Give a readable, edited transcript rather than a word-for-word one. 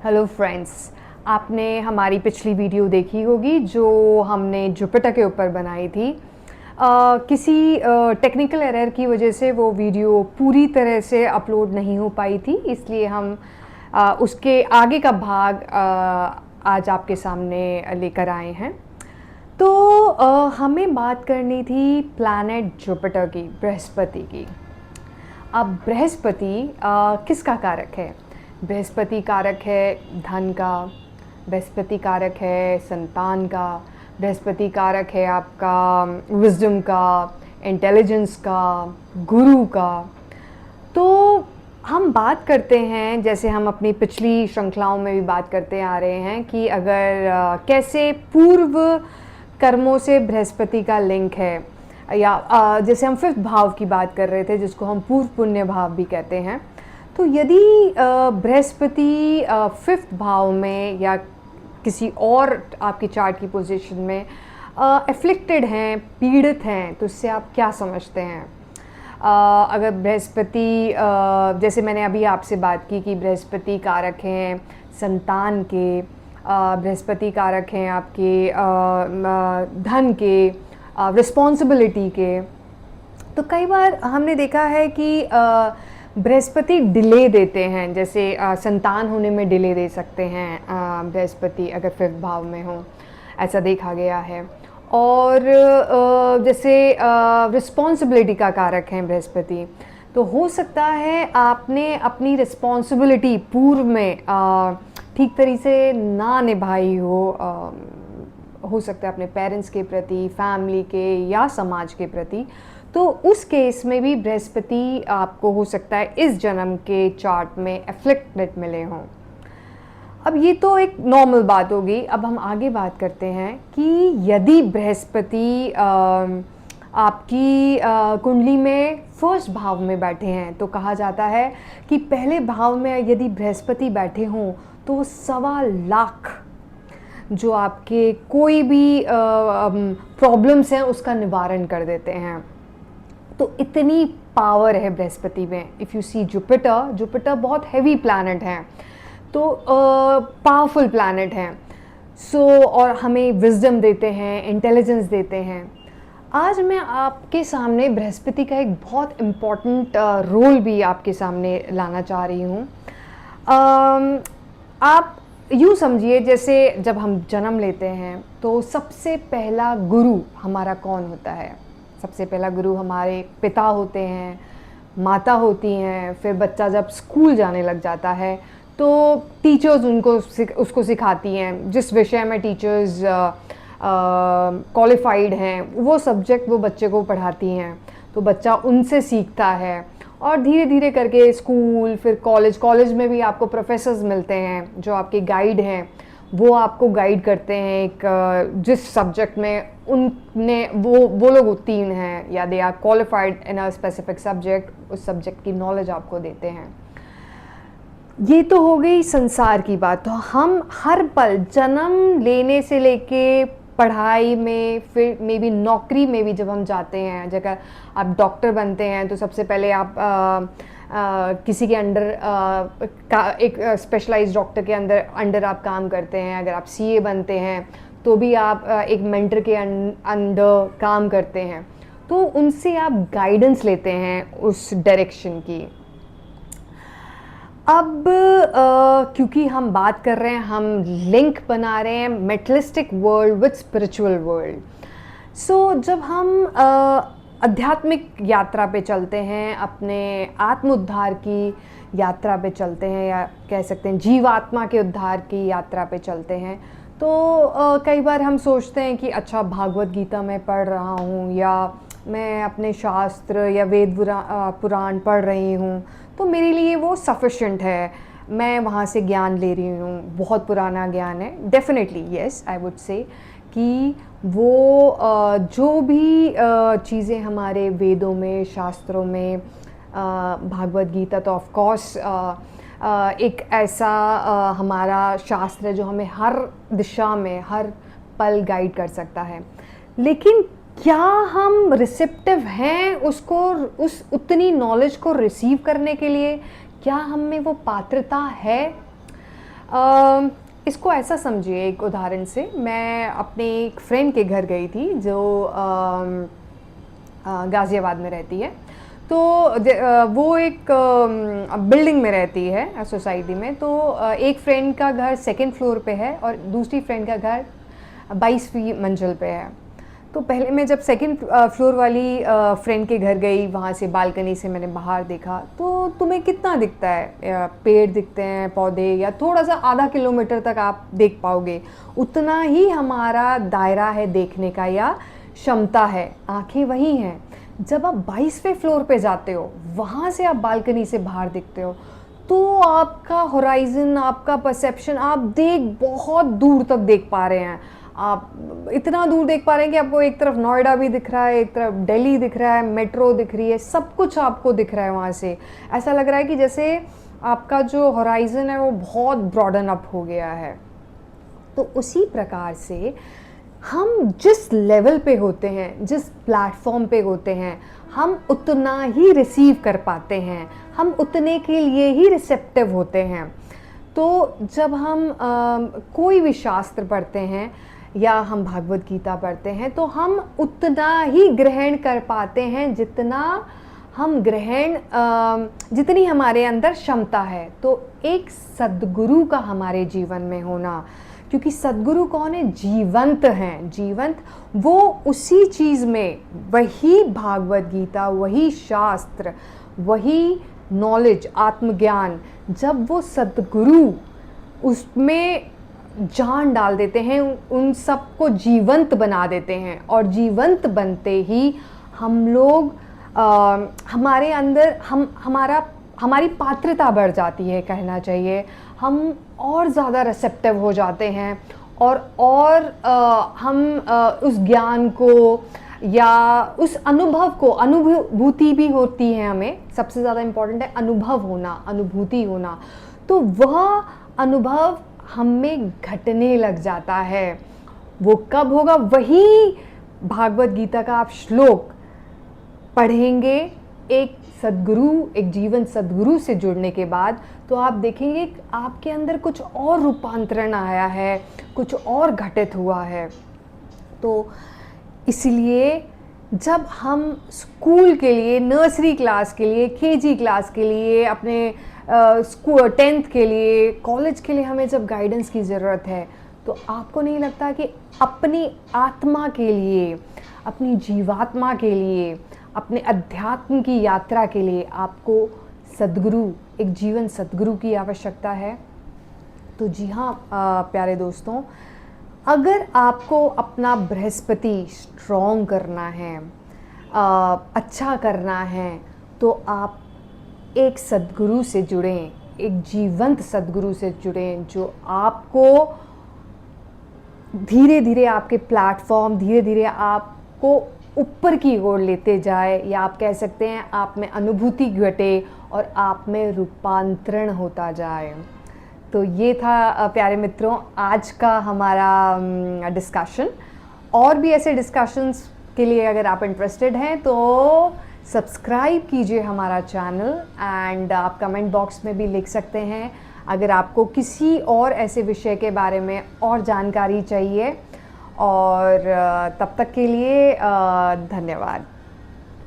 Hello friends, आपने हमारी पिछली वीडियो देखी होगी जो हमने जुपिटर के ऊपर बनाई थी। किसी टेक्निकल एरर की वजह से वो वीडियो पूरी तरह से अपलोड नहीं हो पाई थी, इसलिए हम उसके आगे का भाग आज आपके सामने लेकर आए हैं। तो हमें बात करनी थी प्लैनेट जुपिटर की, बृहस्पति की। अब बृहस्पति किसका कारक है? बृहस्पति कारक है धन का, बृहस्पति कारक है संतान का, बृहस्पति कारक है आपका विजडम का, इंटेलिजेंस का, गुरु का। तो हम बात करते हैं, जैसे हम अपनी पिछली श्रृंखलाओं में भी बात करते आ रहे हैं कि अगर कैसे पूर्व कर्मों से बृहस्पति का लिंक है, या जैसे हम 5th भाव की बात कर रहे थे जिसको हम पूर्व पुण्य भाव भी कहते हैं। तो यदि बृहस्पति 5th भाव में या किसी और आपकी चार्ट की पोजीशन में एफ्लिक्टेड हैं, पीड़ित हैं, तो इससे आप क्या समझते हैं? अगर बृहस्पति, जैसे मैंने अभी आपसे बात की कि बृहस्पति कारक हैं संतान के, बृहस्पति कारक हैं आपके धन के, रिस्पॉन्सिबिलिटी के। तो कई बार हमने देखा है कि बृहस्पति डिले देते हैं, जैसे संतान होने में डिले दे सकते हैं बृहस्पति अगर 5th भाव में हो, ऐसा देखा गया है। और जैसे रिस्पॉन्सिबिलिटी का कारक है बृहस्पति, तो हो सकता है आपने अपनी रिस्पॉन्सिबिलिटी पूर्व में ठीक तरीके से ना निभाई हो सकता है अपने पेरेंट्स के प्रति, फैमिली के या समाज के प्रति। तो उस केस में भी बृहस्पति आपको हो सकता है इस जन्म के चार्ट में एफ्लिक्टेड मिले हों। अब ये तो एक नॉर्मल बात होगी। अब हम आगे बात करते हैं कि यदि बृहस्पति आपकी कुंडली में 1st भाव में बैठे हैं, तो कहा जाता है कि पहले भाव में यदि बृहस्पति बैठे हों तो 1.25 लाख जो आपके कोई भी प्रॉब्लम्स हैं उसका निवारण कर देते हैं। तो इतनी पावर है बृहस्पति में। इफ़ यू सी जुपिटर बहुत हैवी प्लैनेट है, तो पावरफुल प्लैनेट है। और हमें विजडम देते हैं, इंटेलिजेंस देते हैं। आज मैं आपके सामने बृहस्पति का एक बहुत इम्पॉर्टेंट रोल भी आपके सामने लाना चाह रही हूँ। आप यूँ समझिए, जैसे जब हम जन्म लेते हैं तो सबसे पहला गुरु हमारा कौन होता है? सबसे पहला गुरु हमारे पिता होते हैं, माता होती हैं। फिर बच्चा जब स्कूल जाने लग जाता है तो टीचर्स उसको सिखाती हैं, जिस विषय में टीचर्स क्वालिफाइड हैं वो सब्जेक्ट वो बच्चे को पढ़ाती हैं। तो बच्चा उनसे सीखता है और धीरे धीरे करके स्कूल, फिर कॉलेज में भी आपको प्रोफेसर्स मिलते हैं जो आपके गाइड हैं। वो आपको गाइड करते हैं एक जिस सब्जेक्ट में उनने वो लोग उत्तीर्ण हैं या they are qualified in a specific subject, उस सब्जेक्ट की नॉलेज आपको देते हैं। ये तो हो गई संसार की बात। तो हम हर पल जन्म लेने से लेके पढ़ाई में, फिर मे बी नौकरी में भी जब हम जाते हैं, जगह आप डॉक्टर बनते हैं तो सबसे पहले आप किसी के अंडर एक स्पेशलाइज्ड डॉक्टर के अंडर आप काम करते हैं। अगर आप सीए बनते हैं तो भी आप एक मेंटर के अंडर काम करते हैं। तो उनसे आप गाइडेंस लेते हैं उस डायरेक्शन की। अब क्योंकि हम बात कर रहे हैं, हम लिंक बना रहे हैं मेटलिस्टिक वर्ल्ड विद स्पिरिचुअल वर्ल्ड। सो जब हम आध्यात्मिक यात्रा पे चलते हैं, अपने आत्मोद्धार की यात्रा पे चलते हैं, या कह सकते हैं जीवात्मा के उद्धार की यात्रा पे चलते हैं, तो कई बार हम सोचते हैं कि अच्छा, भागवत गीता मैं पढ़ रहा हूँ या मैं अपने शास्त्र या वेद पुराण पढ़ रही हूँ तो मेरे लिए वो सफिशेंट है, मैं वहाँ से ज्ञान ले रही हूँ, बहुत पुराना ज्ञान है। Definitely yes, I would say कि वो जो भी चीज़ें हमारे वेदों में, शास्त्रों में, भागवत गीता तो ऑफ कोर्स एक ऐसा हमारा शास्त्र है जो हमें हर दिशा में हर पल गाइड कर सकता है। लेकिन क्या हम रिसेप्टिव हैं उसको, उस उतनी नॉलेज को रिसीव करने के लिए? क्या हम में वो पात्रता है? इसको ऐसा समझिए, एक उदाहरण से, मैं अपने एक फ्रेंड के घर गई थी जो गाज़ियाबाद में रहती है। तो वो एक बिल्डिंग में रहती है, सोसाइटी में। तो एक फ्रेंड का घर सेकंड फ्लोर पे है और दूसरी फ्रेंड का घर 22वीं मंजिल पे है। तो पहले मैं जब सेकंड फ्लोर वाली फ्रेंड के घर गई, वहाँ से बालकनी से मैंने बाहर देखा, तो तुम्हें कितना दिखता है? पेड़ दिखते हैं, पौधे, या थोड़ा सा आधा किलोमीटर तक आप देख पाओगे, उतना ही हमारा दायरा है देखने का या क्षमता है, आंखें वही हैं। जब आप 22वें फ्लोर पे जाते हो, वहाँ से आप बालकनी से बाहर दिखते हो, तो आपका होराइजन, आपका परसेप्शन, आप बहुत दूर तक देख पा रहे हैं। आप इतना दूर देख पा रहे हैं कि आपको एक तरफ नोएडा भी दिख रहा है, एक तरफ दिल्ली दिख रहा है, मेट्रो दिख रही है, सब कुछ आपको दिख रहा है वहाँ से। ऐसा लग रहा है कि जैसे आपका जो होराइजन है वो बहुत ब्रॉडन अप हो गया है। तो उसी प्रकार से हम जिस लेवल पे होते हैं, जिस प्लेटफॉर्म पे होते हैं, हम उतना ही रिसीव कर पाते हैं, हम उतने के लिए ही रिसेप्टिव होते हैं। तो जब हम कोई भी शास्त्र पढ़ते हैं या हम भागवत गीता पढ़ते हैं, तो हम उतना ही ग्रहण कर पाते हैं जितना हम जितनी हमारे अंदर क्षमता है। तो एक सद्गुरु का हमारे जीवन में होना, क्योंकि सद्गुरु कौन है? जीवंत हैं। जीवंत वो उसी चीज़ में, वही भागवत गीता, वही शास्त्र, वही नॉलेज, आत्मज्ञान, जब वो सद्गुरु उसमें जान डाल देते हैं, उन सबको जीवंत बना देते हैं, और जीवंत बनते ही हम लोग हमारे अंदर हमारी पात्रता बढ़ जाती है, कहना चाहिए। हम और ज़्यादा रिसेप्टिव हो जाते हैं, और हम उस ज्ञान को या उस अनुभव को, अनुभूति भी होती है हमें, सबसे ज़्यादा इम्पॉर्टेंट है अनुभव होना, अनुभूति होना। तो वह अनुभव हमें घटने लग जाता है। वो कब होगा? वही भागवत गीता का आप श्लोक पढ़ेंगे एक सद्गुरु, एक जीवन सद्गुरु से जुड़ने के बाद, तो आप देखेंगे आपके अंदर कुछ और रूपांतरण आया है, कुछ और घटित हुआ है। तो इसलिए जब हम स्कूल के लिए, नर्सरी क्लास के लिए, केजी क्लास के लिए, अपने स्कूल 10th के लिए, कॉलेज के लिए हमें जब गाइडेंस की ज़रूरत है, तो आपको नहीं लगता कि अपनी आत्मा के लिए, अपनी जीवात्मा के लिए, अपने अध्यात्म की यात्रा के लिए आपको सद्गुरु, एक जीवन सद्गुरु की आवश्यकता है? तो जी हाँ प्यारे दोस्तों, अगर आपको अपना बृहस्पति स्ट्रॉन्ग करना है, अच्छा करना है, तो आप एक सद्गुरु से जुड़ें, एक जीवंत सद्गुरु से जुड़ें, जो आपको धीरे धीरे आपके प्लेटफॉर्म, धीरे धीरे आपको ऊपर की ओर लेते जाए, या आप कह सकते हैं आप में अनुभूति घटे और आप में रूपांतरण होता जाए। तो ये था प्यारे मित्रों आज का हमारा डिस्कशन। और भी ऐसे डिस्कशंस के लिए अगर आप इंटरेस्टेड हैं तो सब्सक्राइब कीजिए हमारा चैनल, एंड आप कमेंट बॉक्स में भी लिख सकते हैं अगर आपको किसी और ऐसे विषय के बारे में और जानकारी चाहिए। और तब तक के लिए धन्यवाद।